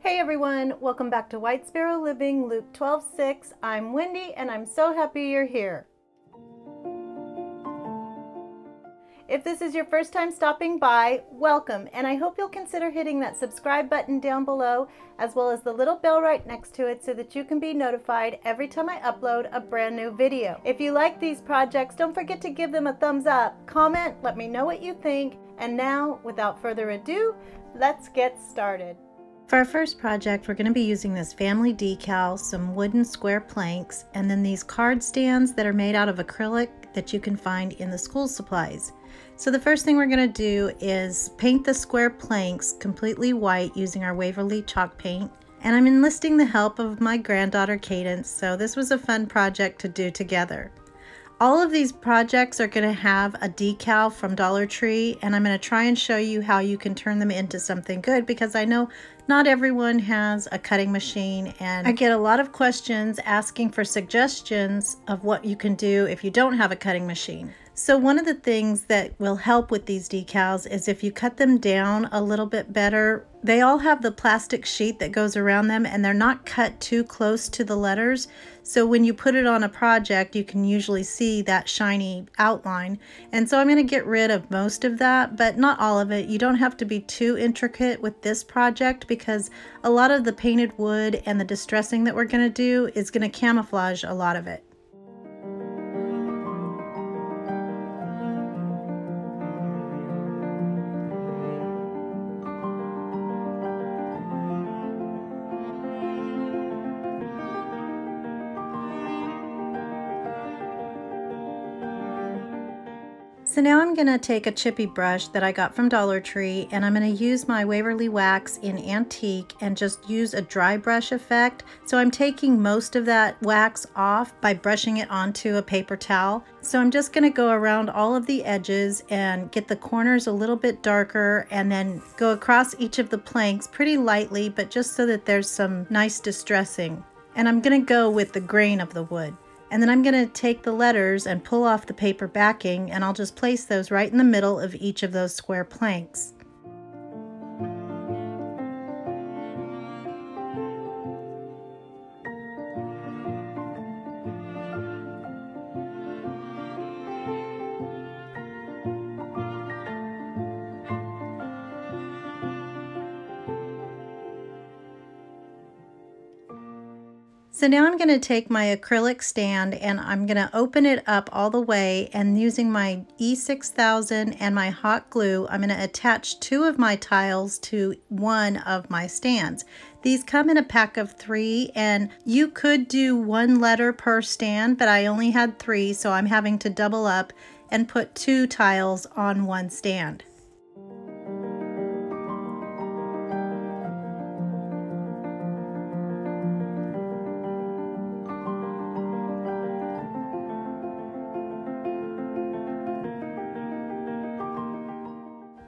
Hey everyone, welcome back to White Sparrow Living, Luke 12:6. I'm Wendy and I'm so happy you're here. If this is your first time stopping by, welcome, and I hope you'll consider hitting that subscribe button down below as well as the little bell right next to it so that you can be notified every time I upload a brand new video. If you like these projects, don't forget to give them a thumbs up, comment, let me know what you think, and now, without further ado, let's get started. For our first project, we're going to be using this family decal, some wooden square planks, and then these card stands that are made out of acrylic that you can find in the school supplies. So the first thing we're going to do is paint the square planks completely white using our Waverly chalk paint. And I'm enlisting the help of my granddaughter Cadence, so this was a fun project to do together. All of these projects are going to have a decal from Dollar Tree, and I'm going to try and show you how you can turn them into something good because I know not everyone has a cutting machine, and I get a lot of questions asking for suggestions of what you can do if you don't have a cutting machine. So one of the things that will help with these decals is if you cut them down a little bit better. They all have the plastic sheet that goes around them and they're not cut too close to the letters. So when you put it on a project, you can usually see that shiny outline. And so I'm going to get rid of most of that, but not all of it. You don't have to be too intricate with this project because a lot of the painted wood and the distressing that we're going to do is going to camouflage a lot of it. So now I'm going to take a chippy brush that I got from Dollar Tree and I'm going to use my Waverly wax in Antique and just use a dry brush effect. So I'm taking most of that wax off by brushing it onto a paper towel. So I'm just going to go around all of the edges and get the corners a little bit darker and then go across each of the planks pretty lightly, but just so that there's some nice distressing. And I'm going to go with the grain of the wood. And then I'm going to take the letters and pull off the paper backing, and I'll just place those right in the middle of each of those square planks. So now I'm going to take my acrylic stand and I'm going to open it up all the way, and using my E6000 and my hot glue, I'm going to attach 2 of my tiles to one of my stands. These come in a pack of 3 and you could do 1 letter per stand, but I only had 3, so I'm having to double up and put 2 tiles on 1 stand.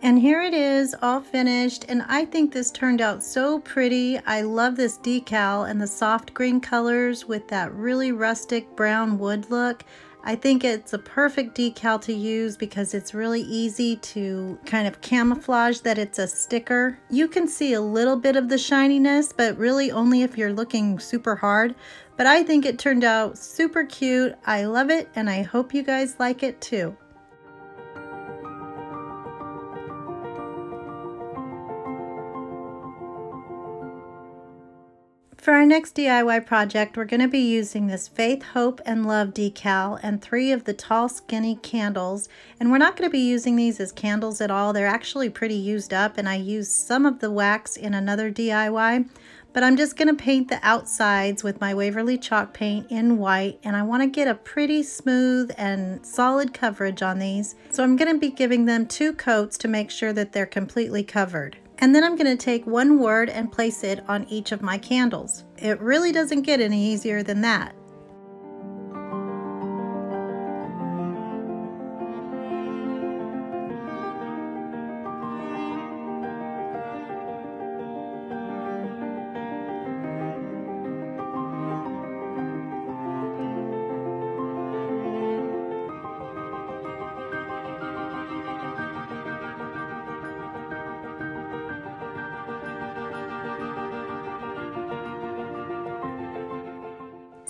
And here it is, all finished, and I think this turned out so pretty. I love this decal and the soft green colors with that really rustic brown wood look. I think it's a perfect decal to use because it's really easy to kind of camouflage that it's a sticker. You can see a little bit of the shininess, but really only if you're looking super hard. But I think it turned out super cute. I love it, and I hope you guys like it too. For our next DIY project, we're going to be using this Faith, Hope, and Love decal and 3 of the tall, skinny candles. And we're not going to be using these as candles at all. They're actually pretty used up, and I used some of the wax in another DIY. But I'm just going to paint the outsides with my Waverly chalk paint in white, and I want to get a pretty smooth and solid coverage on these. So I'm going to be giving them 2 coats to make sure that they're completely covered. And then I'm going to take 1 word and place it on each of my candles. It really doesn't get any easier than that.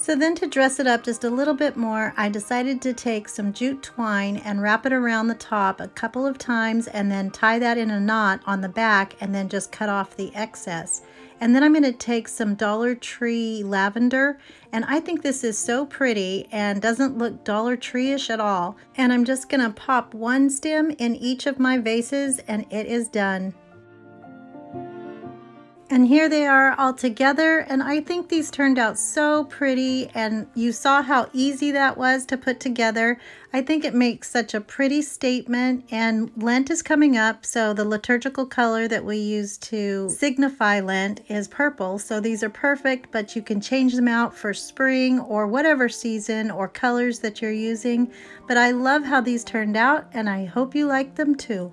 So then to dress it up just a little bit more, I decided to take some jute twine and wrap it around the top a couple of times and then tie that in a knot on the back and then just cut off the excess. And then I'm going to take some Dollar Tree lavender, and I think this is so pretty and doesn't look Dollar Tree-ish at all. And I'm just going to pop one stem in each of my vases and it is done. And here they are all together, and I think these turned out so pretty, and you saw how easy that was to put together. I think it makes such a pretty statement, and Lent is coming up, so the liturgical color that we use to signify Lent is purple, so these are perfect, but you can change them out for spring or whatever season or colors that you're using. But I love how these turned out, and I hope you like them too.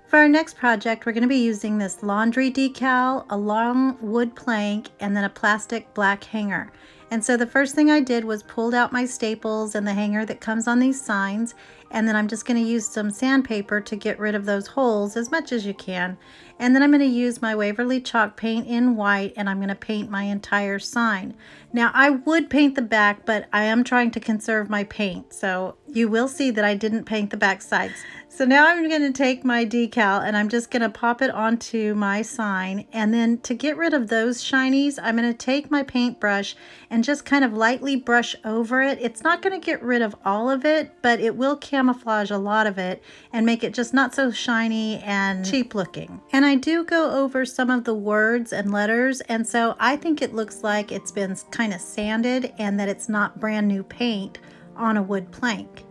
For our next project, we're going to be using this laundry decal, a long wood plank, and then a plastic black hanger. And so the first thing I did was pulled out my staples and the hanger that comes on these signs, and then I'm just going to use some sandpaper to get rid of those holes as much as you can. And then I'm going to use my Waverly chalk paint in white, and I'm going to paint my entire sign. Now I would paint the back, but I am trying to conserve my paint, so you will see that I didn't paint the back sides. So now I'm going to take my decal and I'm just going to pop it onto my sign, and then to get rid of those shinies, I'm going to take my paintbrush and just kind of lightly brush over it. It's not going to get rid of all of it, but it will camouflage a lot of it and make it just not so shiny and cheap looking. And I do go over some of the words and letters, and so I think it looks like it's been kind of sanded and that it's not brand new paint on a wood plank.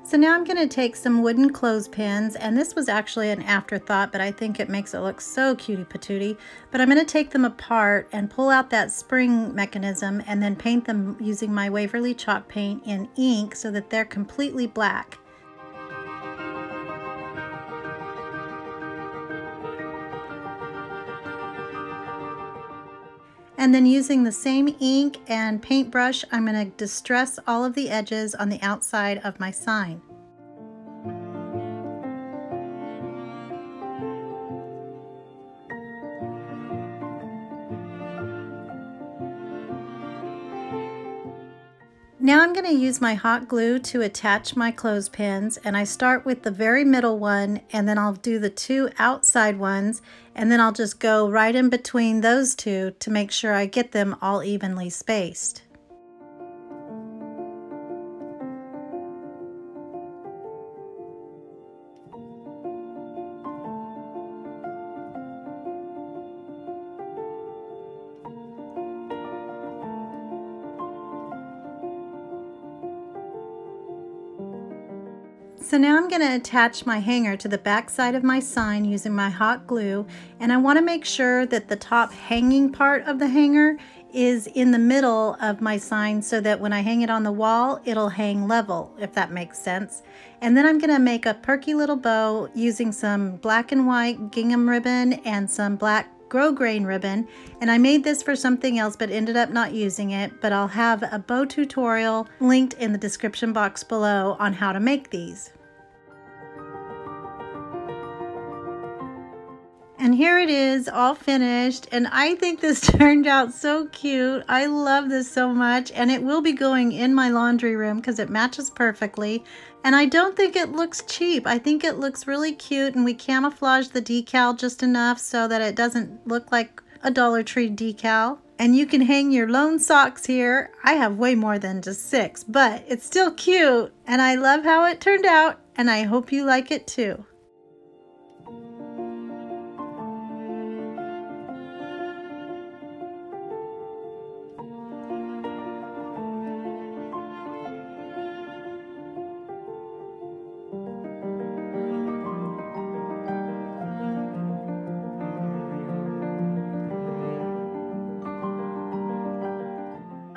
So now I'm going to take some wooden clothespins, and this was actually an afterthought, but I think it makes it look so cutie patootie. But I'm going to take them apart and pull out that spring mechanism and then paint them using my Waverly chalk paint in ink so that they're completely black. And then using the same ink and paintbrush, I'm going to distress all of the edges on the outside of my sign. Now I'm going to use my hot glue to attach my clothespins, and I start with the very middle one, and then I'll do the two outside ones, and then I'll just go right in between those two to make sure I get them all evenly spaced. So now I'm going to attach my hanger to the back side of my sign using my hot glue, and I want to make sure that the top hanging part of the hanger is in the middle of my sign so that when I hang it on the wall, it'll hang level, if that makes sense. And then I'm going to make a perky little bow using some black and white gingham ribbon and some black grosgrain ribbon, and I made this for something else but ended up not using it, but I'll have a bow tutorial linked in the description box below on how to make these. And here it is, all finished, and I think this turned out so cute. I love this so much, and it will be going in my laundry room because it matches perfectly. And I don't think it looks cheap. I think it looks really cute, and we camouflaged the decal just enough so that it doesn't look like a Dollar Tree decal. And you can hang your lone socks here. I have way more than just 6, but it's still cute, and I love how it turned out, and I hope you like it too.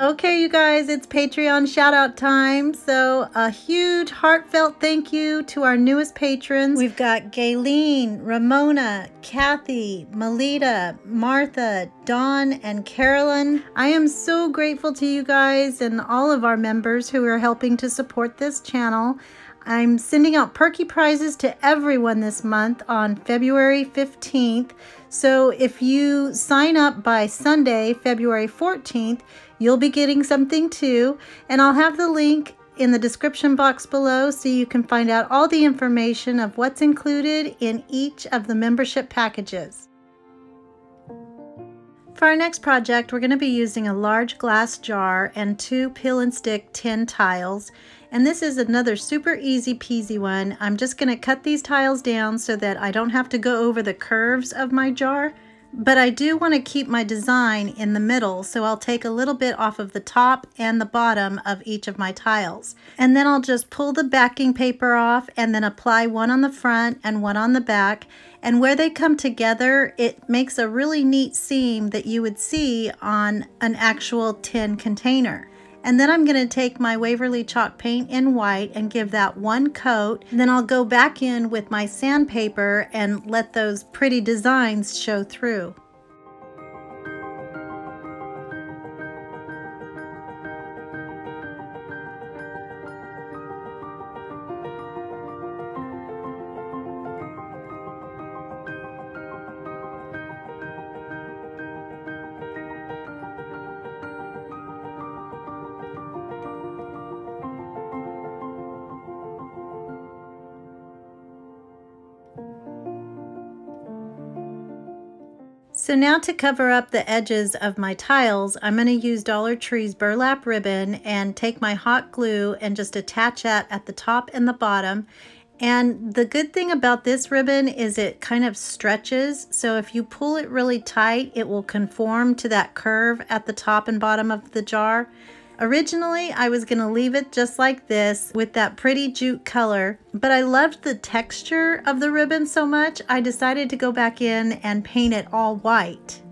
Okay, you guys, it's Patreon shout out time. So a huge heartfelt thank you to our newest patrons. We've got Gayleen, Ramona, Kathy, Melita, Martha, Dawn, and Carolyn. I am so grateful to you guys and all of our members who are helping to support this channel. I'm sending out PERKY prizes to everyone this month on February 15th. So if you sign up by Sunday, February 14th, you'll be getting something too. And I'll have the link in the description box below so you can find out all the information of what's included in each of the membership packages. For our next project, we're going to be using a large glass jar and 2 peel and stick tin tiles. And this is another super easy peasy one. I'm just going to cut these tiles down so that I don't have to go over the curves of my jar. But I do want to keep my design in the middle, so I'll take a little bit off of the top and the bottom of each of my tiles. And then I'll just pull the backing paper off and then apply one on the front and one on the back. And where they come together, it makes a really neat seam that you would see on an actual tin container. And then I'm going to take my Waverly chalk paint in white and give that one coat. And then I'll go back in with my sandpaper and let those pretty designs show through. So now to cover up the edges of my tiles, I'm going to use Dollar Tree's burlap ribbon and take my hot glue and just attach that at the top and the bottom. And the good thing about this ribbon is it kind of stretches, so if you pull it really tight, it will conform to that curve at the top and bottom of the jar. Originally, I was going to leave it just like this with that pretty jute color, but I loved the texture of the ribbon so much, I decided to go back in and paint it all white.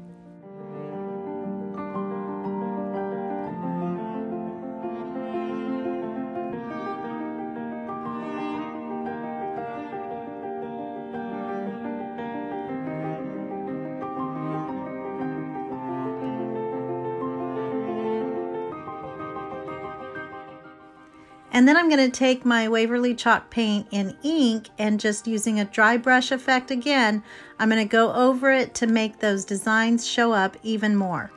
And then I'm going to take my Waverly chalk paint in ink and just using a dry brush effect again, I'm going to go over it to make those designs show up even more.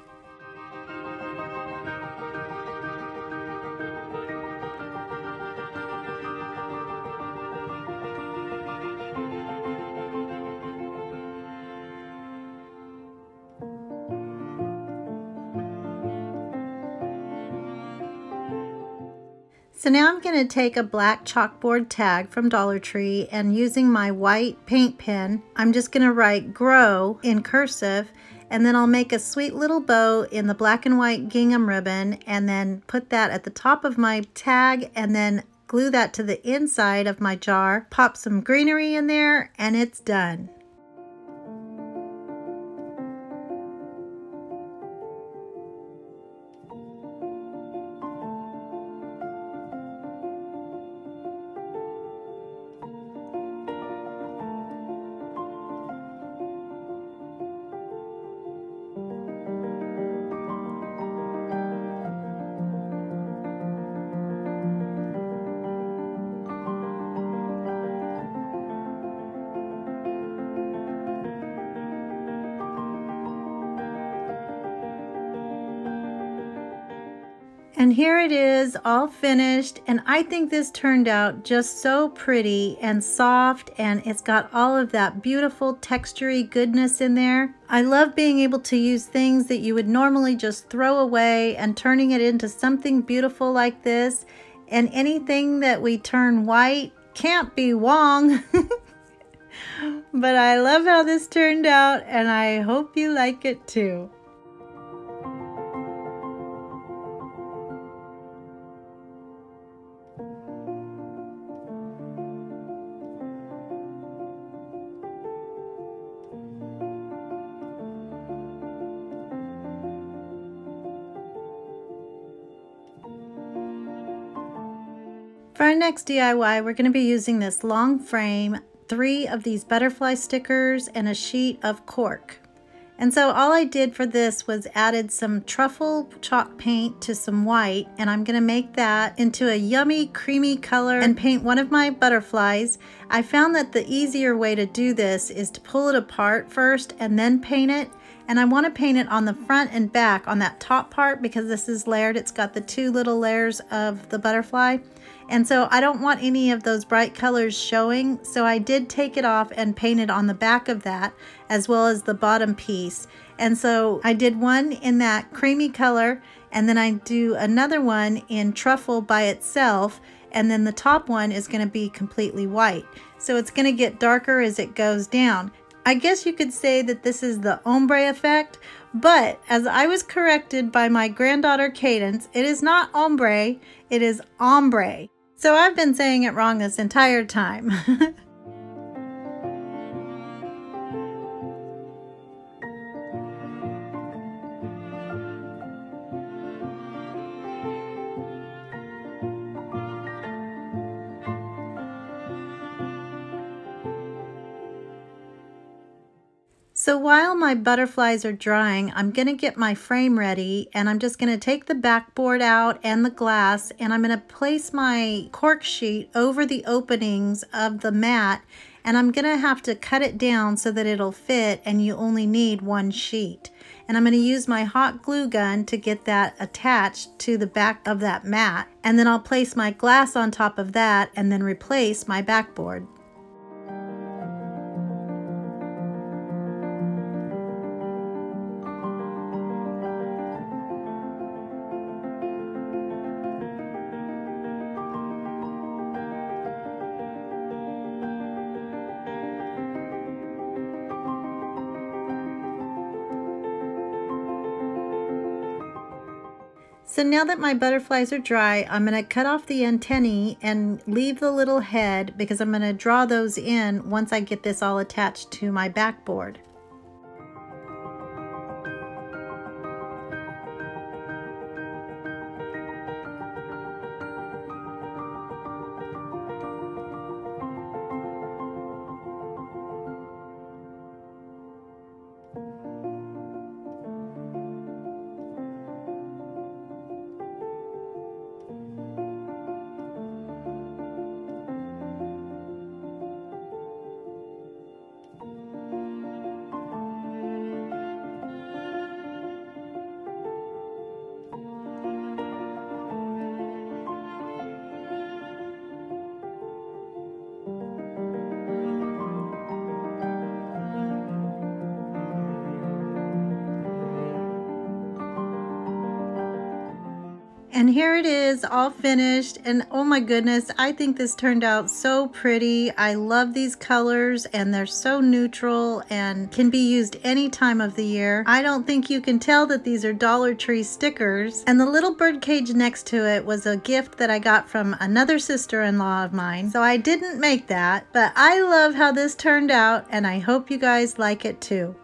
So now I'm going to take a black chalkboard tag from Dollar Tree and using my white paint pen, I'm just going to write grow in cursive, and then I'll make a sweet little bow in the black and white gingham ribbon and then put that at the top of my tag and then glue that to the inside of my jar, pop some greenery in there, and it's done. And here it is, all finished, and I think this turned out just so pretty and soft, and it's got all of that beautiful textury goodness in there. I love being able to use things that you would normally just throw away and turning it into something beautiful like this, and anything that we turn white can't be wrong. But I love how this turned out, and I hope you like it too. For our next DIY, we're going to be using this long frame, 3 of these butterfly stickers, and a sheet of cork. And so all I did for this was added some truffle chalk paint to some white, and I'm going to make that into a yummy creamy color and paint one of my butterflies. I found that the easier way to do this is to pull it apart first and then paint it. And I want to paint it on the front and back on that top part because this is layered. It's got the 2 little layers of the butterfly. And so I don't want any of those bright colors showing. So I did take it off and paint it on the back of that as well as the bottom piece. And so I did one in that creamy color, and then I do another one in truffle by itself. And then the top one is going to be completely white. So it's going to get darker as it goes down. I guess you could say that this is the ombre effect, but as I was corrected by my granddaughter Cadence, it is not ombre, it is ombre. So I've been saying it wrong this entire time. So while my butterflies are drying, I'm going to get my frame ready, and I'm just going to take the backboard out and the glass, and I'm going to place my cork sheet over the openings of the mat, and I'm going to have to cut it down so that it'll fit and you only need 1 sheet. And I'm going to use my hot glue gun to get that attached to the back of that mat, and then I'll place my glass on top of that and then replace my backboard. So now that my butterflies are dry, I'm going to cut off the antennae and leave the little head because I'm going to draw those in once I get this all attached to my backboard. And here it is, all finished, and oh my goodness, I think this turned out so pretty. I love these colors, and they're so neutral and can be used any time of the year. I don't think you can tell that these are Dollar Tree stickers. And the little bird cage next to it was a gift that I got from another sister-in-law of mine, so I didn't make that, but I love how this turned out, and I hope you guys like it too.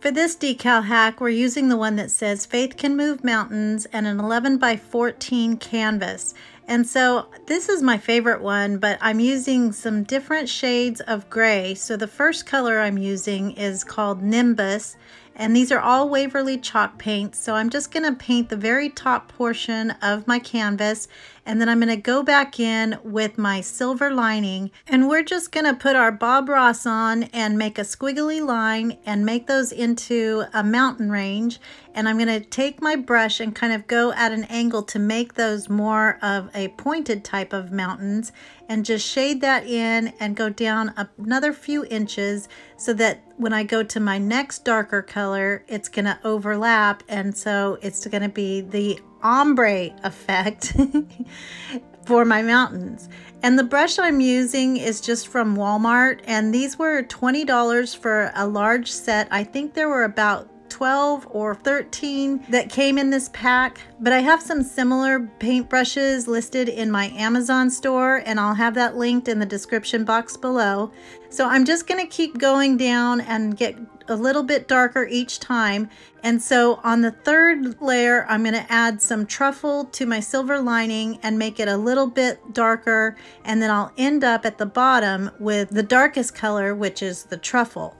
For this decal hack, we're using the one that says Faith Can Move Mountains and an 11 by 14 canvas. And so this is my favorite one, but I'm using some different shades of gray. So the first color I'm using is called Nimbus, and these are all Waverly chalk paints. So I'm just gonna paint the very top portion of my canvas, and then I'm gonna go back in with my silver lining, and we're just gonna put our Bob Ross on and make a squiggly line and make those into a mountain range. And I'm gonna take my brush and kind of go at an angle to make those more of a pointed type of mountains, and just shade that in and go down another few inches so that when I go to my next darker color, it's gonna overlap, and so it's gonna be the ombre effect for my mountains. And the brush I'm using is just from Walmart, and these were $20 for a large set. I think there were about 12 or 13 that came in this pack, but I have some similar paintbrushes listed in my Amazon store, and I'll have that linked in the description box below. So I'm just going to keep going down and get a little bit darker each time. And so on the third layer, I'm going to add some truffle to my silver lining and make it a little bit darker. And then I'll end up at the bottom with the darkest color, which is the truffle.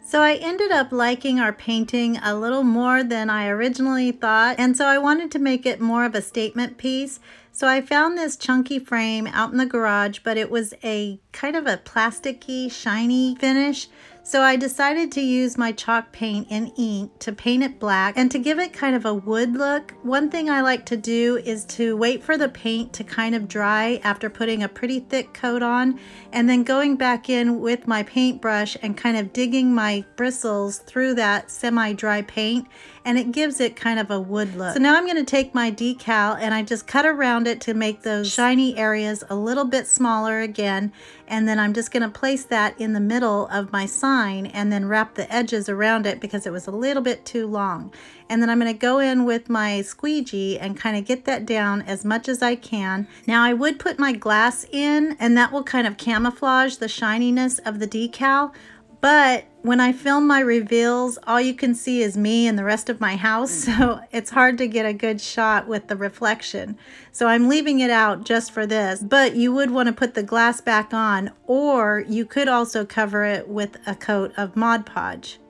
So I ended up liking our painting a little more than I originally thought, and so I wanted to make it more of a statement piece. So I found this chunky frame out in the garage, but it was a kind of a plasticky, shiny finish. So I decided to use my chalk paint and ink to paint it black and to give it kind of a wood look. One thing I like to do is to wait for the paint to kind of dry after putting a pretty thick coat on, and then going back in with my paintbrush and kind of digging my bristles through that semi-dry paint, and it gives it kind of a wood look. So now I'm going to take my decal and I just cut around it to make those shiny areas a little bit smaller again, and then I'm just going to place that in the middle of my sign and then wrap the edges around it because it was a little bit too long. And then I'm going to go in with my squeegee and kind of get that down as much as I can. Now I would put my glass in, and that will kind of camouflage the shininess of the decal. But when I film my reveals, all you can see is me and the rest of my house, so it's hard to get a good shot with the reflection. So I'm leaving it out just for this, but you would want to put the glass back on, or you could also cover it with a coat of Mod Podge.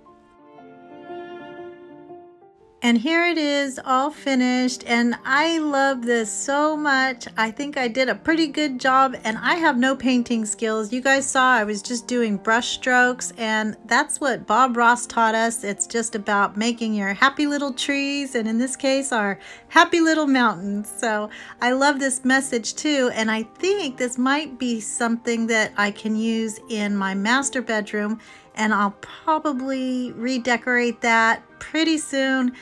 And here it is all finished, and I love this so much. I think I did a pretty good job, and I have no painting skills. You guys saw I was just doing brush strokes, and that's what Bob Ross taught us. It's just about making your happy little trees, and in this case our happy little mountains. So I love this message too, and I think this might be something that I can use in my master bedroom, and I'll probably redecorate that pretty soon.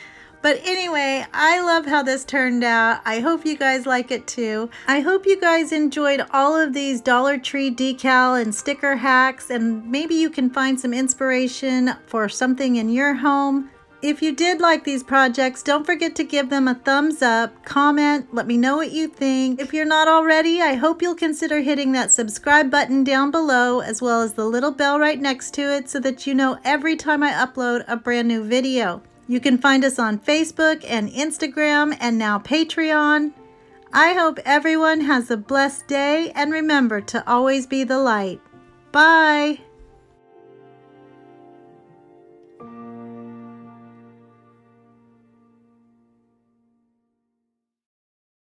But anyway, I love how this turned out. I hope you guys like it too. I hope you guys enjoyed all of these Dollar Tree decal and sticker hacks, and maybe you can find some inspiration for something in your home. If you did like these projects, don't forget to give them a thumbs up, comment, let me know what you think. If you're not already, I hope you'll consider hitting that subscribe button down below, as well as the little bell right next to it, so that you know every time I upload a brand new video. You can find us on Facebook and Instagram and now Patreon. I hope everyone has a blessed day, and remember to always be the light. Bye!